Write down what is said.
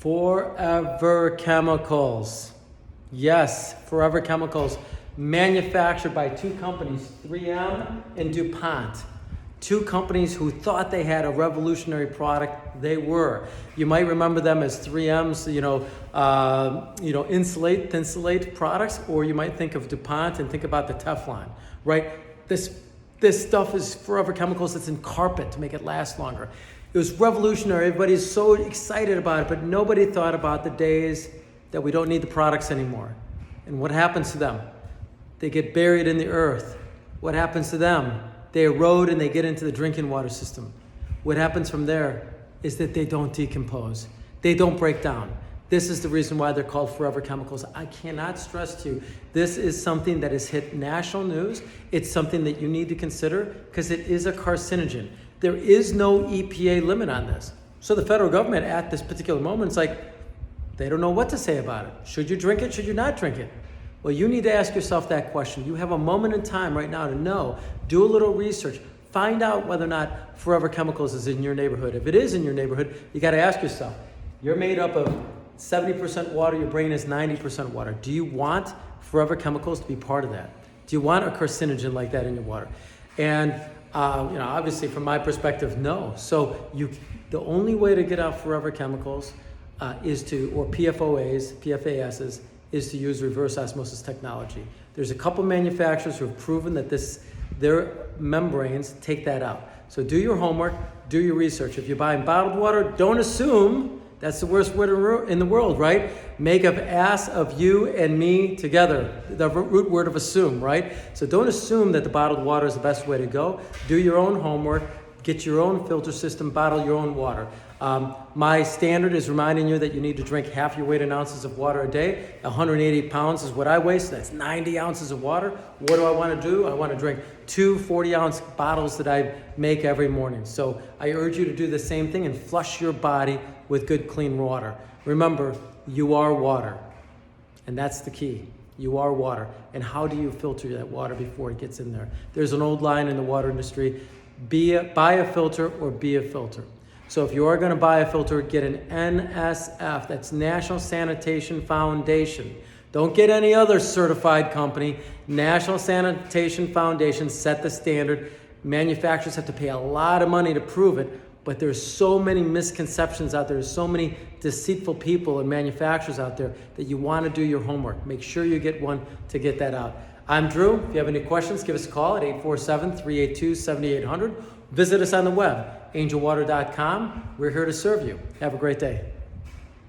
Forever Chemicals. Yes, Forever Chemicals, manufactured by two companies, 3M and DuPont. Two companies who thought they had a revolutionary product. They were. You might remember them as 3M's, thinsulate products, or you might think of DuPont and think about the Teflon, right? This stuff is Forever Chemicals. It's in carpet to make it last longer. It was revolutionary. Everybody's so excited about it, but nobody thought about the days that we don't need the products anymore. And what happens to them? They get buried in the earth. What happens to them? They erode and they get into the drinking water system. What happens from there is that they don't decompose. They don't break down. This is the reason why they're called Forever Chemicals. I cannot stress to you, this is something that has hit national news. It's something that you need to consider because it is a carcinogen. There is no EPA limit on this. So the federal government at this particular moment is like, they don't know what to say about it. Should you drink it? Should you not drink it? Well, you need to ask yourself that question. You have a moment in time right now to know. Do a little research. Find out whether or not Forever Chemicals is in your neighborhood. If it is in your neighborhood, you got to ask yourself, you're made up of 70% water, your brain is 90% water. Do you want Forever Chemicals to be part of that? Do you want a carcinogen like that in your water? And obviously from my perspective, no. So the only way to get out Forever Chemicals or PFAS, is to use reverse osmosis technology. There's a couple manufacturers who have proven that their membranes take that out. So do your homework, do your research. If you're buying bottled water, don't assume that's the worst word in the world, right? Make an ass of you and me together, the root word of assume, right? So don't assume that the bottled water is the best way to go. Do your own homework, get your own filter system, bottle your own water. My standard is reminding you that you need to drink half your weight in ounces of water a day. 180 pounds is what I weigh, so that's 90 ounces of water. What do I want to do? I want to drink 2 40-ounce bottles that I make every morning. So I urge you to do the same thing and flush your body with good, clean water. Remember, you are water, and that's the key. You are water. And how do you filter that water before it gets in there? There's an old line in the water industry, buy a filter or be a filter. So if you are going to buy a filter, get an NSF. That's National Sanitation Foundation. Don't get any other certified company. National Sanitation Foundation set the standard. Manufacturers have to pay a lot of money to prove it, but there's so many misconceptions out there. There's so many deceitful people and manufacturers out there that you want to do your homework. Make sure you get one to get that out. I'm Drew. If you have any questions, give us a call at 847-382-7800. Visit us on the web, angelwater.com. We're here to serve you. Have a great day.